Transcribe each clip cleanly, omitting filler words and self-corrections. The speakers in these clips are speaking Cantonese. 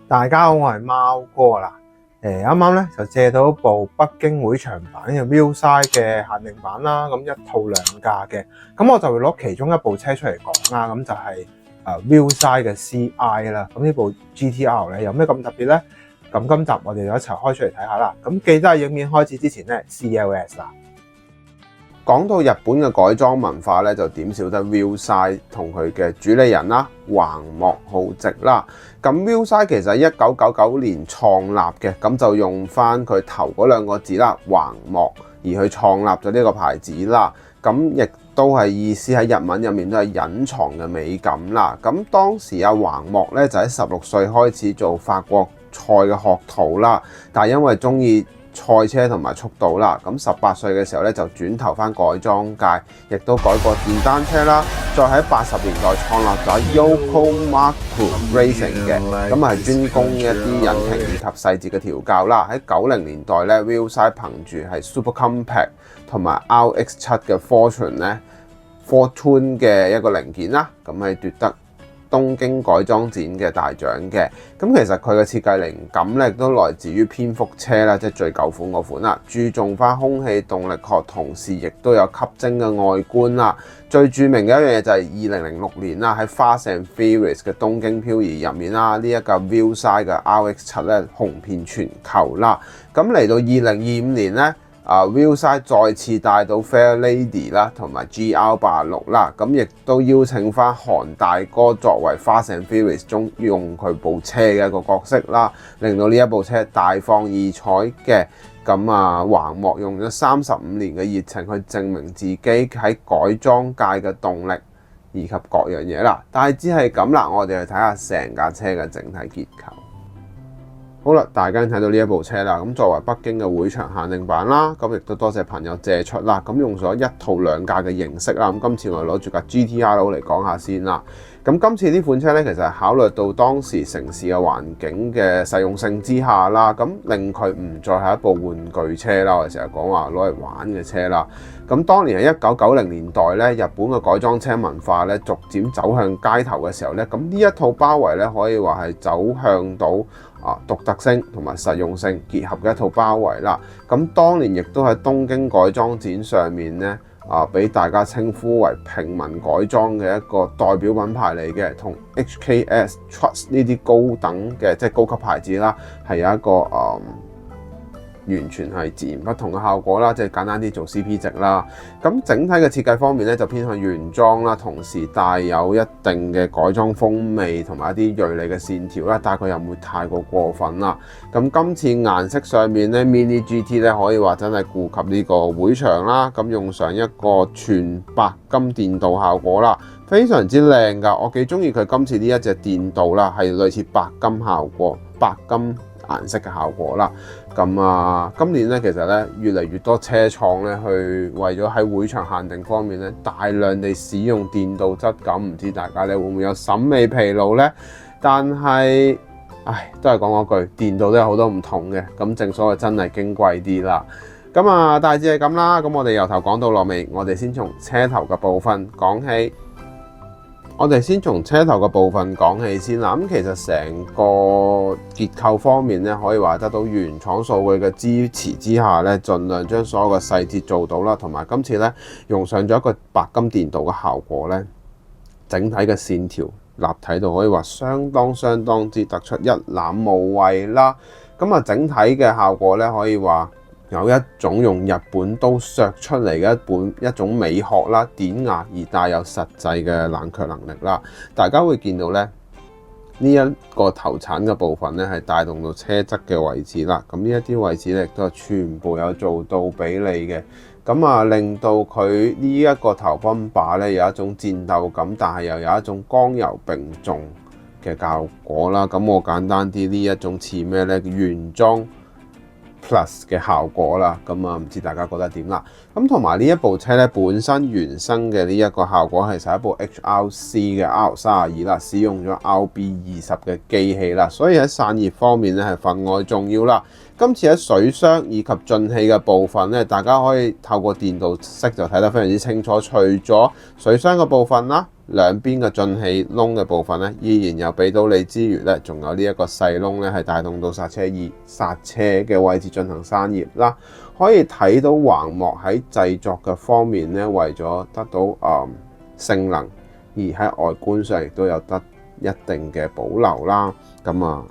大家好，我係貓哥啦。啱啱咧就借到部北京會場版嘅 Wheelside 嘅限定版啦，咁一套兩價嘅。咁我就會攞其中一部車出嚟講啦，咁就係Wheelside 嘅 CI 啦。咁呢部 GTR 咧有咩咁特別咧？咁今集我哋就一齊開出嚟睇下啦。咁記得喺影片開始之前咧 CLS 啦。講到日本嘅改裝文化咧，就點少得 Wheelside 同佢嘅主理人啦，橫莫浩直啦。咁 Wheelside 其實係1999年創立嘅，咁就用翻佢頭嗰兩個字啦，橫莫而去創立咗呢個牌子啦。咁亦都係意思喺日文入面都係隱藏嘅美感啦。咁當時阿橫莫咧就喺16歲開始做法國賽嘅學徒啦，但係因為中意賽車同埋速度啦，咁18歲嘅時候咧就轉投翻改裝界，亦都改過電單車啦，再喺80年代創立咗 Yokomaru Racing 嘅，咁係專攻一啲引擎以及細節嘅調校啦。喺90年代咧 Wheelside 憑住係 Super Compact 同埋 RX7 嘅 Fortune 嘅一個零件啦，咁係奪得東京改裝展嘅大獎嘅。咁其實佢嘅設計靈感咧都來自於蝙蝠車啦，即係最舊款嗰款啦，注重翻空氣動力學，同時亦都有吸睛嘅外觀啦。最著名嘅一樣嘢就係2006年啦，喺 Fast and Furious 嘅東京漂移入面啦，呢一架 Wheelside 嘅 RX7 咧紅遍全球啦。咁嚟到2025年咧，Wheelside 再次帶到 Fair Lady 啦，同埋 GR86 啦，咁亦都邀請翻韓大哥作為 Fast and Furious 中用佢部車嘅一個角色啦，令到呢一部車大放異彩嘅。咁橫莫用咗35年嘅熱情去證明自己喺改裝界嘅動力以及各樣嘢啦。大致係咁啦，我哋去睇下成架車嘅整體結構。好啦，大家睇到呢一部車啦，咁作為北京嘅會場限定版啦，咁亦都多謝朋友借出啦，咁用咗一套兩價嘅形式啦，咁今次我攞住架 GTR 嚟講下先啦。咁今次呢款車咧，其實係考慮到當時城市嘅環境嘅實用性之下啦，咁令佢唔再係一部玩具車啦，我哋成日講話攞嚟玩嘅車啦。咁當年喺1990年代咧，日本嘅改裝車文化咧逐漸走向街頭嘅時候咧，咁呢一套包圍咧可以話係走向到獨特性同埋實用性結合嘅一套包圍啦。咁當年亦都喺東京改裝展上面咧，俾大家稱呼為平民改裝嘅一個代表品牌嚟嘅，同 HKS、Trust 呢啲高等嘅即係高級牌子啦，係有一個完全係截然不同嘅效果啦，即係簡單啲做 CP 值啦。咁整體嘅設計方面咧就偏向原裝啦，同時帶有一定嘅改裝風味同埋一啲銳利嘅線條啦，但係佢又唔會太過分啦。咁今次顏色上面咧 Mini GT 咧可以話真係顧及呢個會場啦，咁用上一個全白金電鍍效果啦，非常之靚㗎。我幾中意佢今次呢一隻電鍍啦，係類似白金效果、白金顏色嘅效果啦。咁今年咧其實咧越嚟越多車廠咧去為咗喺會場限定方面咧大量地使用電鍍質感，唔知大家咧會唔會有審美疲勞呢？但係都係講嗰句，電鍍都有好多唔同嘅，咁正所謂真係矜貴啲啦。咁大致係咁啦，咁我哋由頭講到落尾，我哋先從車頭嘅部分講起。先先啦。咁其實成個結構方面咧，可以話得到原廠數據嘅支持之下咧，盡量將所有嘅細節做到啦。同埋今次咧用上咗一個白金電鍍嘅效果咧，整體嘅線條立體度可以話相當之突出，一覽無遺啦。整體嘅效果咧，可以話有一種用日本刀削出嚟嘅一種美學啦，典雅而帶有實際嘅冷卻能力啦。大家會見到咧，呢一個頭鏟嘅部分咧係帶動到車側嘅位置啦。咁呢一啲位置咧亦都係全部有做到比例嘅。令到佢呢一個頭泵把咧有一種戰鬥感，但係又有一種剛柔並重嘅效果啦。咁我簡單啲，呢一種似咩咧？原裝 Plus 嘅效果啦。唔知大家覺得點啦？同埋呢一部車咧本身原生嘅呢一個效果係一部 HRC 嘅 R32啦，使用咗 RB20 嘅機器啦，所以喺散熱方面咧係分外重要啦。今次喺水箱以及進氣嘅部分咧，大家可以透過電鍍色就睇得非常之清楚。除咗水箱嘅部分啦，兩邊嘅進氣窿嘅部分咧，依然有俾到你之餘咧，仲有呢一個細窿咧，係帶動到剎車儀剎車嘅位置進行散熱啦。可以睇到橫幕喺製作嘅方面咧，為咗得到性能，而喺外觀上亦都有得一定嘅保留啦。咁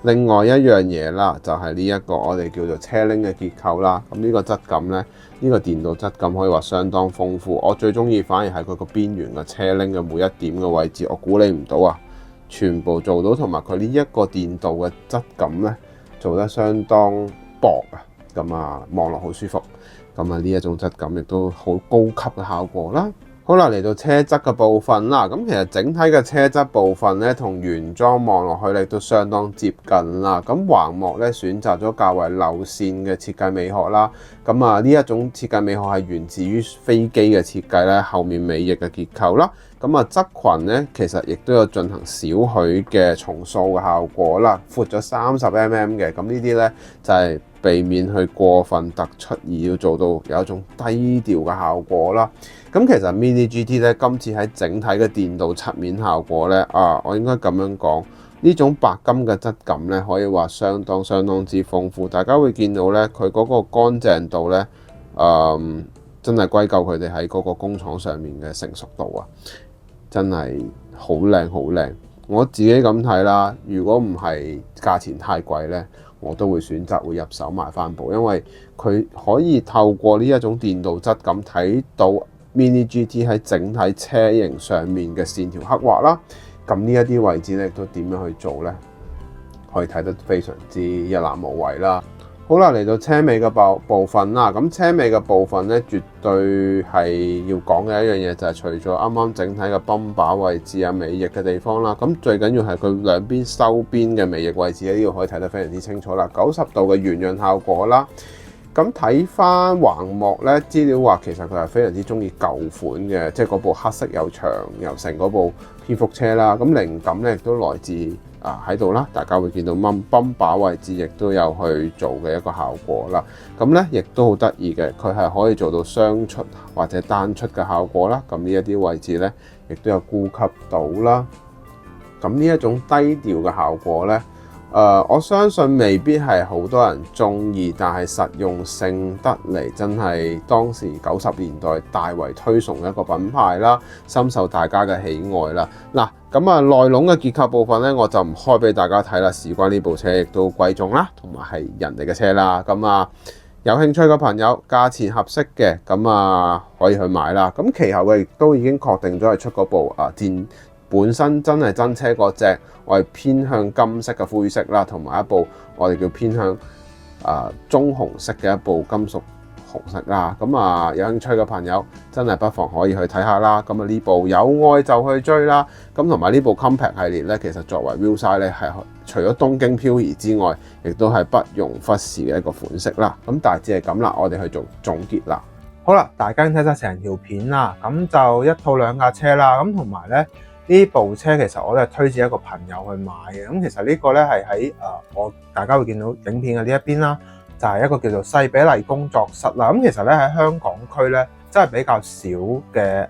另外一樣嘢啦，就係呢一個我哋叫做車鈴嘅結構啦。咁呢個質感咧，呢個電鍍質感可以話相當豐富。我最中意反而係佢個邊緣嘅車鈴嘅每一點嘅位置，我估你唔到啊，全部做到，同埋佢呢一個電鍍嘅質感咧，做得相當薄啊。望落好舒服。呢一種質感亦都好高級嘅效果啦。好啦，嚟到車側嘅部分啦，咁其實整體嘅車側部分咧，同原裝望落去咧都相當接近啦。咁橫幕咧選擇咗較為流線嘅設計美學啦。呢一種設計美學係源自於飛機嘅設計咧，後面尾翼嘅結構啦。側裙咧其實亦都有進行少許嘅重塑嘅效果啦，闊咗30mm 嘅。咁呢啲咧就係避免去過分突出，而要做到有一種低調嘅效果啦。其實 Mini GT 咧今次喺整體嘅電鍍漆面效果咧，我應該咁樣講，呢種白金嘅質感咧，可以話相當之豐富。大家會見到咧，佢嗰個乾淨度咧，真係歸咎佢哋喺嗰個工廠上面嘅成熟度啊，真係好靚好靚。我自己咁睇啦，如果唔係價錢太貴咧，我都會選擇會入手買翻部，因為佢可以透過呢一種電鍍質感睇到 Mini GT 喺整體車型上面嘅線條刻畫啦。咁呢一啲位置咧都點樣去做咧？可以睇得非常之一覽無遺啦。好啦，嚟到車尾嘅部分啦。咁車尾嘅部分咧，絕對係要講嘅一樣嘢就係除咗啱啱整體嘅泵把位置啊、尾翼嘅地方啦。咁最緊要係佢兩邊收邊嘅尾翼位置咧，呢度可以睇得非常之清楚啦。90度嘅圓潤效果啦。咁睇翻橫幕咧，資料話其實佢係非常之中意舊款嘅，即係嗰部黑色又長又成嗰部蝙蝠車啦。咁靈感咧亦都來自喺度啦，大家會見到泵把位置亦都有去做嘅一個效果啦。咁咧亦都好得意嘅，佢係可以做到雙出或者單出嘅效果啦。咁呢一啲位置咧，亦都有顧及到啦。咁呢一種低調嘅效果咧，我相信未必係好多人中意，但係實用性得嚟真係當時90年代大為推崇嘅一個品牌啦，深受大家嘅喜愛啦。內籠嘅結構部分咧，我就唔開俾大家睇啦，事關呢部車亦都貴重啦，同埋係人哋嘅車啦。有興趣嘅朋友，價錢合適嘅，可以去買啦。其後嘅亦都已經確定咗係出嗰部本身真係真車嗰隻，我係偏向金色嘅灰色啦，同埋一部我哋叫偏向棕紅色嘅一部金屬紅色啦。有興趣嘅朋友真係不妨可以去睇下啦。呢部有愛就去追啦。同埋呢部 Compact 系列咧，其實作為 Wheel Size 咧，係除咗東京漂移之外，亦都係不容忽視嘅一個款式啦。大致係咁啦，我哋去做總結啦。好啦，大家睇晒成條片啦，咁就一套兩架車啦。同埋咧，呢部車其實我都係推薦一個朋友去買嘅。其實呢個咧係喺大家會見到影片嘅呢一邊啦，就係一個叫做細比例工作室啦。其實咧喺香港區咧，真係比較少嘅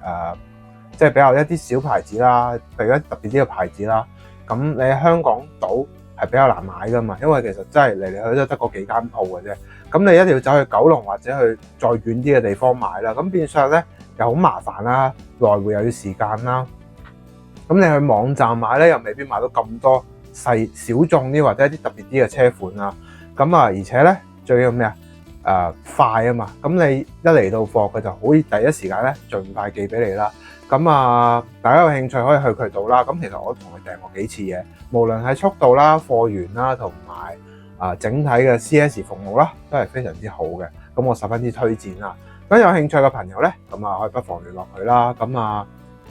即係比較一啲小牌子啦，譬如一特別啲嘅牌子啦。咁你喺香港島係比較難買噶嘛，因為其實真係嚟嚟去去都得嗰幾間鋪嘅啫。咁你一定要走去九龍或者去再遠啲嘅地方買啦。咁變相咧又好麻煩啦，來回又要時間啦。咁你去網站買咧，又未必買到咁多小眾啲或者一啲特別啲嘅車款啦。而且咧最要咩快啊嘛。咁你一嚟到貨，佢就可以第一時間咧盡快寄俾你啦。大家有興趣可以去佢度啦。其實我同佢訂過幾次嘢，無論係速度啦、貨源啦，同埋整體嘅 CS 服務啦，都係非常之好嘅。我十分之推薦啦。有興趣嘅朋友咧，可以不妨聯絡佢啦。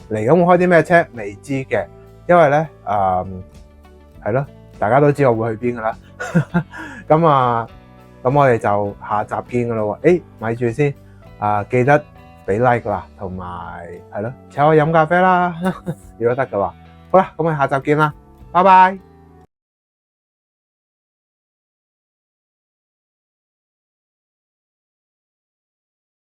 嚟緊會開啲咩車未知嘅，因為咧係咯，大家都知我會去邊噶啦。咁我哋就下集見噶啦喎。咪住先，記得俾 like 啦，同埋係咯，請我飲咖啡啦，如果得嘅話。好啦，咁我哋下集見啦，拜拜。